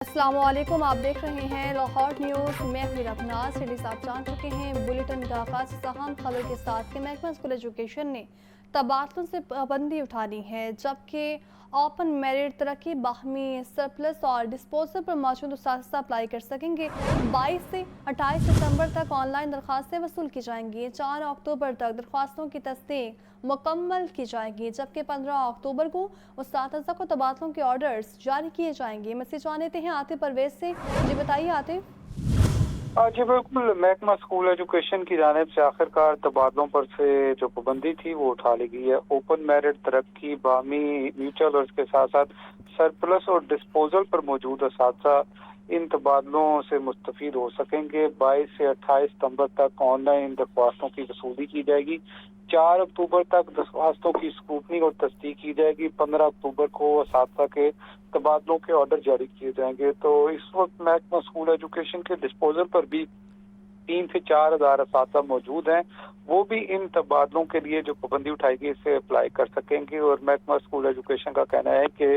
अस्सलामुअलैकुम, आप देख रहे हैं लाहौर न्यूज़। मैं हूं रबनाज। हेडलाइंस आप जान चुके हैं। बुलेटिन का आगाज़ अहम खबर के साथ कि महकमा स्कूल एजुकेशन ने तबादलों से पाबंदी उठा ली है, जबकि ओपन मेरिट तरक्की बाहमी सरप्लस और डिस्पोजल पर मौजूद उस्ताद अप्लाई कर सकेंगे। 22 से 28 सितंबर तक ऑनलाइन दरख्वास्तें वसूल की जाएंगी। 4 अक्टूबर तक दरख्वास्तों की तस्दीक मुकम्मल की जाएगी, जबकि 15 अक्टूबर को उस्ताद को तबादलों के ऑर्डर्स जारी किए जाएंगे। मसीह जानते हैं आतिफ परवेज से। जी बताइए आतिफ। जी बिल्कुल, महकमा स्कूल एजुकेशन की जानिब से आखिरकार तबादलों पर से जो पाबंदी थी वो उठा ली गई है। ओपन मेरिट तरक्की बामी म्यूचुअल और इसके साथ साथ सरप्लस और डिस्पोजल पर मौजूद असातिज़ा इन तबादलों से मुस्तफीद हो सकेंगे। 22 से 28 सितंबर तक ऑनलाइन दरख्वास्तों की वसूली की जाएगी। 4 अक्टूबर तक दरख्वास्तों की स्क्रूटनी और तस्दीक की जाएगी। 15 अक्टूबर को असातिज़ा के तबादलों के ऑर्डर जारी किए जाएंगे। तो इस वक्त महकमा स्कूल एजुकेशन के डिस्पोजल पर भी 3 से 4 हज़ार असातिज़ा मौजूद हैं। वो भी इन तबादलों के लिए जो पाबंदी उठाएगी इससे अप्लाई कर सकेंगे। और महकमा स्कूल एजुकेशन का कहना है कि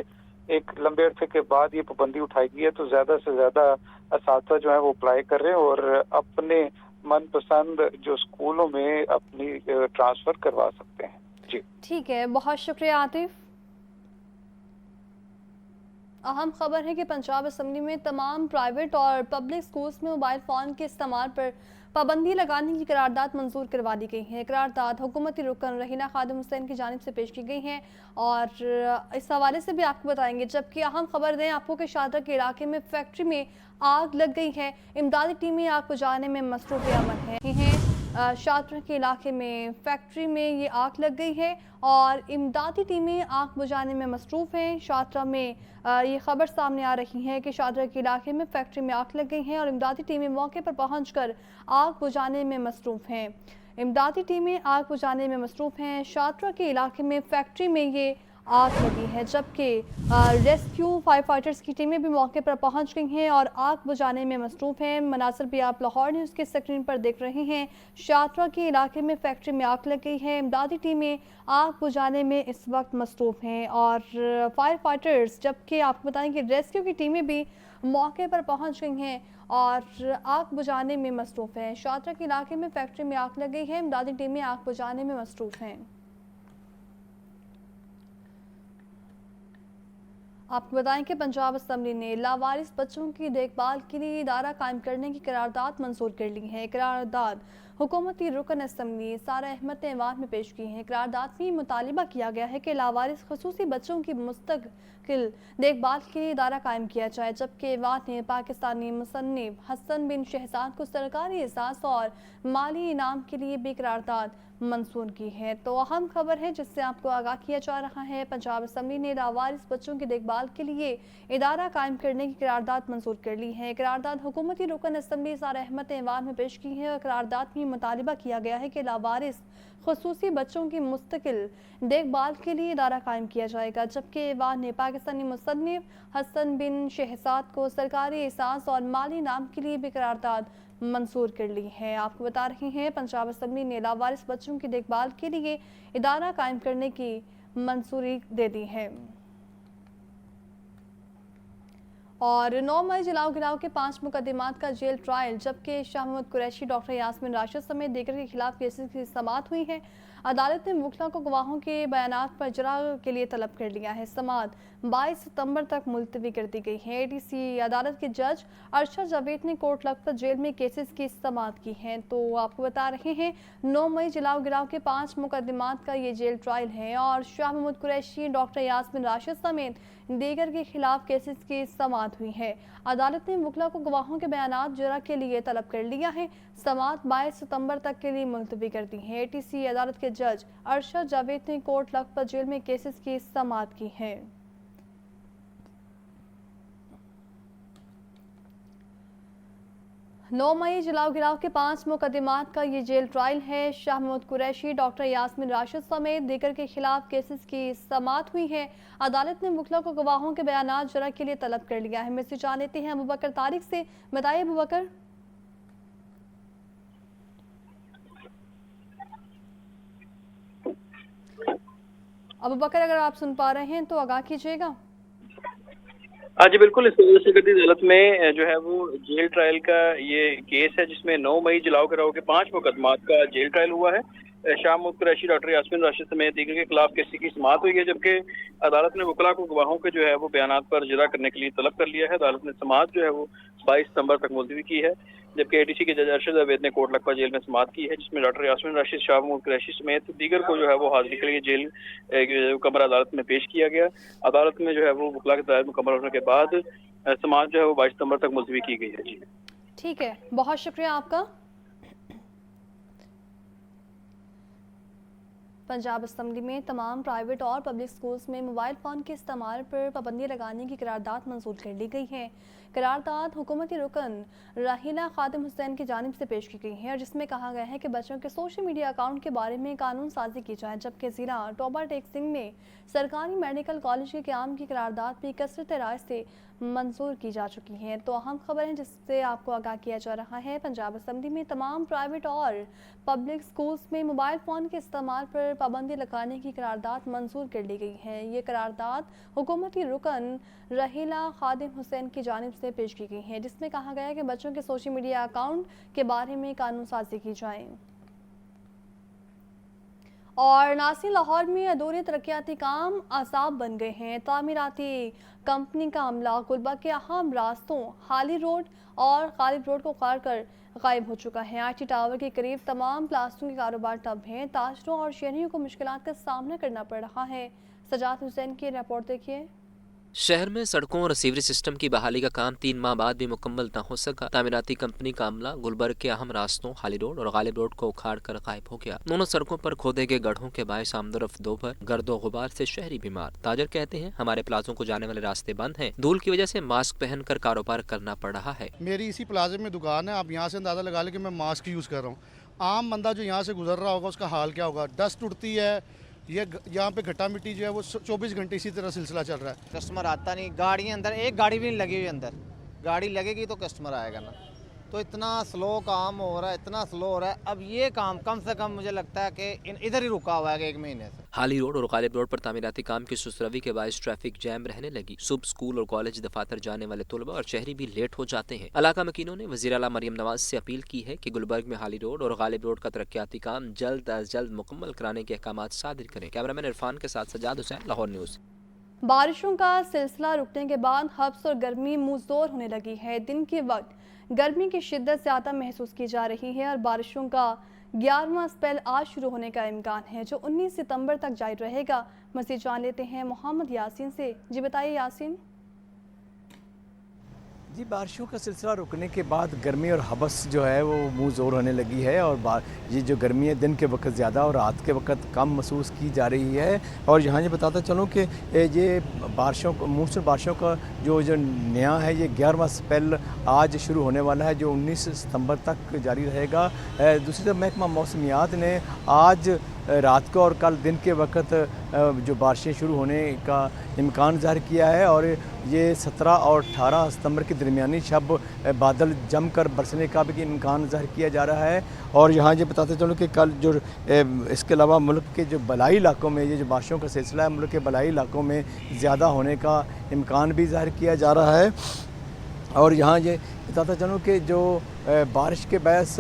एक लंबे अरसे के बाद ये पाबंदी उठाई गई है, तो ज़्यादा से ज़्यादा असातिज़ा जो है वो अप्लाई कर रहे हैं और अपने मनपसंद जो स्कूलों में अपनी ट्रांसफ़र करवा सकते हैं। जी ठीक है, बहुत शुक्रिया आतिफ। अहम खबर है कि पंजाब असम्बली में तमाम प्राइवेट और पब्लिक स्कूल्स में मोबाइल फ़ोन के इस्तेमाल पर पाबंदी लगाने की करारदाद मंजूर करवा दी गई है। करारदाद हुकूमती रुकन रहीना खादिम हुसैन की जानिब से पेश की गई है और इस हवाले से भी आपको बताएंगे। जबकि अहम खबर दें आपको कि शादरा के इलाके में फैक्ट्री में आग लग गई है। इमदादी टीमें आग बुझाने में मसरूफ़ अमल हैं। शादरा के इलाके में फैक्ट्री में ये आग लग गई है और इमदादी टीमें आग बुझाने में मसरूफ़ हैं। शादरा में ये खबर सामने आ रही है कि शादरा के इलाके में फैक्ट्री में आग लग गई है और इमदादी टीमें मौके पर पहुंचकर आग बुझाने में मसरूफ़ हैं। इमदादी टीमें आग बुझाने में मसरूफ़ हैं। शादरा के इलाके में फैक्ट्री में ये आग लगी है, जबकि रेस्क्यू फायर फाइटर्स की टीमें भी मौके पर पहुंच गई हैं और आग बुझाने में मसरूफ़ हैं। मनासर भी आप लाहौर न्यूज़ की स्क्रीन पर देख रहे हैं। शादरा के इलाके में फैक्ट्री में आग लग गई है। इमदादी टीमें आग बुझाने में इस वक्त मसरूफ़ हैं और फायर फाइटर्स, जबकि आपको बताएं कि रेस्क्यू की टीमें भी मौके पर पहुंच गई हैं और आग बुझाने में मसरूफ़ हैं। शादरा के इलाके में फैक्ट्री में आग लग गई है। इमदादी टीमें आग बुझाने में मसरूफ़ हैं। आपको बताएं कि पंजाब असम्बली ने लावारिस बच्चों की देखभाल के लिए इदारा कायम करने की करारदाद मंजूर कर ली है। करारदाद हुकूमती रुकन असम्बली सारा अहमद ने ऐवान में पेश की है। करारदाद में मुतालिबा किया गया है कि लावारिस खसूसी बच्चों की मुस्तकिल देखभाल के लिए इदारा कायम किया जाए, जबकि ऐवान ने पाकिस्तानी मुसन्निफ हसन बिन शहजाद को सरकारी एहसास और माली इनाम के लिए भी करारदाद मंजूर की है। तो अहम खबर है जिससे आपको आगाह किया जा रहा है, पंजाब असम्बली ने लावारिस बच्चों की देखभाल के लिए इदारा कायम करने की करारदाद मंजूर कर ली है। करारदाद हुकूमती रुकन असम्बली सारा अहमद ने ऐवान में पेश की है और करारदाद में मुतालिबा किया गया है कि लावारिस खसूसी बच्चों की मुस्तकिल देखभाल के लिए इदारा कायम किया जाएगा, जबकि ऐवान ने पाकिस्तानी मुसन्निफ हसन बिन शहजाद को सरकारी एहसास और माली इनाम के लिए भी करारदाद मंजूर कर ली है। आपको बता रहे हैं पंजाब असम्बली ने लावारिस बच्चों की देखभाल के लिए इदारा कायम करने की मंजूरी दे दी है। और 9 मई जलाओ गिलाओ के 5 मुकदमात का जेल ट्रायल, जबकि शाह महमूद कुरैशी, डॉक्टर यास्मीन राशिद समेत दीगर के खिलाफ केसेस की समाअत हुई है। अदालत ने मुखला को गवाहों के बयानात पर इजरा के लिए तलब कर लिया है। समाअत 22 सितंबर तक मुलतवी कर दी गई है। एटीसी अदालत के जज अरशद जावेद ने कोट लखपत जेल में केसेस की समाअत की है। तो आपको बता रहे हैं 9 मई जलाओ गिलाओ के 5 मुकदमात का ये जेल ट्रायल है और शाह महमूद कुरैशी, डॉक्टर यास्मीन राशिद समेत दीगर के खिलाफ केसेस की समाअत हुई है। अदालत ने मुखला को गवाहों के बयानात जरा के लिए तलब कर लिया है। समाअत 22 सितंबर तक के लिए मुलतवी कर दी है। एटीसी अदालत के जज अरशद जावेद ने कोट लखपत जेल में केसेस की समाअत की है। 9 मई जलाओ गिलाओ के 5 मुकदमात का ये जेल ट्रायल है। शाह महमूद कुरैशी, डॉक्टर यास्मीन राशिद समेत दीगर के खिलाफ केसेस की समाअत हुई है। अदालत ने मुखला को गवाहों के बयानात जरा के लिए तलब कर लिया है। मैसेज जान लेते हैं अबू बकर तारिक से। बताइए अबू बकर। अबू बकर, अगर आप सुन पा रहे हैं तो आगाह कीजिएगा। हाँ जी, बिल्कुल। इस वजह से गद्दी अदालत में जो है वो जेल ट्रायल का ये केस है, जिसमें 9 मई जलाओ कराओ के 5 मुकदमात का जेल ट्रायल हुआ है। शाह महमूद कुरैशी, डॉक्टर यास्मीन राशिद समेत दीगर के खिलाफ केस की समाअत हुई है, जबकि अदालत ने वकला को गवाहों के जो है वो बयानात पर जिरा करने के लिए तलब कर लिया है। अदालत ने समाअत जो है वो 22 सितंबर तक मुलतवी की है, जबकि एडीसी के जज अरशद अवैध ने कोट लखपत जेल में समाअत की है, जिसमें डॉक्टर यास्मीन राशिद, शाह महमूद कुरैशी समेत दीगर को जो है वो हाजिरी के लिए जेल कमरा अदालत में पेश किया गया। अदालत में जो है वो वकला की दलाइल मुकम्मल होने के बाद समाअत जो है वो 22 सितंबर तक मुलतवी की गई है। जी ठीक है, बहुत शुक्रिया आपका। पंजाब असम्बली में तमाम प्राइवेट और पब्लिक स्कूल्स में मोबाइल फ़ोन के इस्तेमाल पर पाबंदी लगाने की करारदाद मंजूर कर ली गई है। करारदाद हुकूमती रुकन राहीला खादिम हुसैन की जानिब से पेश की गई है और जिसमें कहा गया है कि बच्चों के सोशल मीडिया अकाउंट के बारे में कानून साजी की जाए, जबकि ज़िला टोबा टेक सिंह में सरकारी मेडिकल कॉलेज के क़याम की करारदाद भी कसरत राय से मंजूर की जा चुकी हैं। तो अहम खबर है जिससे आपको आगाह किया जा रहा है, पंजाब असम्बली में तमाम प्राइवेट और पब्लिक स्कूल्स में मोबाइल फ़ोन के इस्तेमाल पर पाबंदी लगाने की करारदाद मंजूर कर ली गई है। ये करारदाद हुकूमती रुकन राहीला खादिम हुसैन की जानिब से पेश की गई है, जिसमें कहा गया है कि बच्चों के सोशल मीडिया अकाउंट के बारे में कानून साजी की जाए। और नासिर लाहौर में अधूरे तरक्याती काम असाब बन गए हैं। तामीराती कंपनी का अमला गुलबर्ग के अहम रास्तों हाली रोड और गालिब रोड को उखाड़ कर गायब हो चुका है। आईटी टावर के करीब तमाम प्लास्टरों के कारोबार ठप हैं। ताजरों और शहरियों को मुश्किलात का सामना करना पड़ रहा है। सजाद हुसैन की रिपोर्ट देखिए। शहर में सड़कों और सीवरेज सिस्टम की बहाली का काम 3 माह बाद भी मुकम्मल न हो सका। तामीराती कंपनी का अमला गुलबर्ग के अहम रास्तों हाली रोड और गालिब रोड को उखाड़ कर गायब हो गया। दोनों सड़कों पर खोदे गए गड्ढों के बायस आमदोरफ्त दोपहर गर्दो गुबार से शहरी बीमार। ताजर कहते हैं हमारे प्लाजों को जाने वाले रास्ते बंद हैं। धूल की वजह से मास्क पहनकर कारोबार करना पड़ रहा है। मेरी इसी प्लाजे में दुकान है, आप यहाँ से अंदाजा लगा लें कि मैं मास्क यूज़ कर रहा हूँ। आम बंदा जो यहाँ से गुजर रहा होगा उसका हाल क्या होगा। डस्ट उड़ती है, ये यहाँ पे गट्टा मिट्टी जो है वो 24 घंटे इसी तरह सिलसिला चल रहा है। कस्टमर आता नहीं, गाड़ियाँ अंदर, एक गाड़ी भी नहीं लगी हुई अंदर। गाड़ी लगेगी तो कस्टमर आएगा ना। तो इतना स्लो काम हो रहा है, इतना स्लो हो रहा है। अब ये काम कम से कम मुझे लगता है कि इधर ही रुका हुआ है 1 महीने से। हाली रोड और गालिब रोड पर तामीराती काम की सुसरवी के बायस ट्रैफिक जैम रहने लगी। सुबह स्कूल और कॉलेज दफातर जाने वाले तलबा और शहरी भी लेट हो जाते हैं। इलाका मकीनों ने वज़ीर आला मरियम नवाज से अपील की है कि गुलबर्ग में हाली रोड और गालिब रोड का तरक्याती काम जल्द अज जल्द मुकम्मल कराने के अहकाम सादिर करें। कैमरामैन इरफान के साथ सजाद हुसैन, लाहौर न्यूज़। बारिशों का सिलसिला रुकने के बाद हब्स और गर्मी मुज़ोर होने लगी है। दिन के वक्त गर्मी की शिद्दत ज़्यादा महसूस की जा रही है और बारिशों का 11वां स्पेल आज शुरू होने का इम्कान है, जो 19 सितंबर तक जारी रहेगा। मज़ीद जान लेते हैं मोहम्मद यासीन से। जी बताइए यासीन। जी, बारिशों का सिलसिला रुकने के बाद गर्मी और हबस जो है वो मुँह ज़ोर होने लगी है और ये जो गर्मी है दिन के वक्त ज़्यादा और रात के वक्त कम महसूस की जा रही है। और यहाँ ये बताता चलूँ कि ये बारिशों को मौसम बारिशों का जो नया है ये 11वां स्पेल आज शुरू होने वाला है, जो 19 सितंबर तक जारी रहेगा। दूसरी तरफ महकमा मौसमियात ने आज रात को और कल दिन के वक्त जो बारिशें शुरू होने का इम्कान ज़ाहिर किया है और ये 17 और 18 सितंबर की दरमियानी शब बादल जमकर बरसने का भी इम्कान ज़ाहिर किया जा रहा है। और यहाँ ये बताते चलो कि कल जो इसके अलावा मुल्क के जो बलाई इलाकों में ये जो बारिशों का सिलसिला है मुल्क के बलाई इलाकों में ज़्यादा होने का इम्कान भी ज़ाहिर किया जा रहा है। और यहाँ ये बताता चलूँ कि जो बारिश के बहस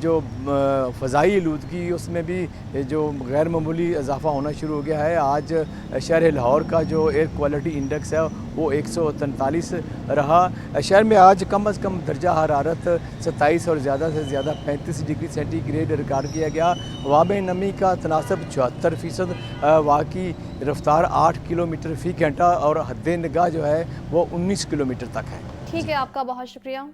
जो फ़ज़ाई आलूदगी उसमें भी जो गैर मामूली इजाफ़ा होना शुरू हो गया है। आज शहर लाहौर का जो एयर क्वालिटी इंडेक्स है वो 143 रहा। शहर में आज कम से कम दर्जा हरारत 27 और ज़्यादा से ज़्यादा 35 डिग्री सेंटीग्रेड रिकॉर्ड किया गया। वाबे नमी का तनासब 74%, वहाँ की रफ्तार 8 किलोमीटर फ़ी घंटा और हद निगाह जो है वो 19 किलोमीटर तक है। ठीक है, आपका बहुत शुक्रिया।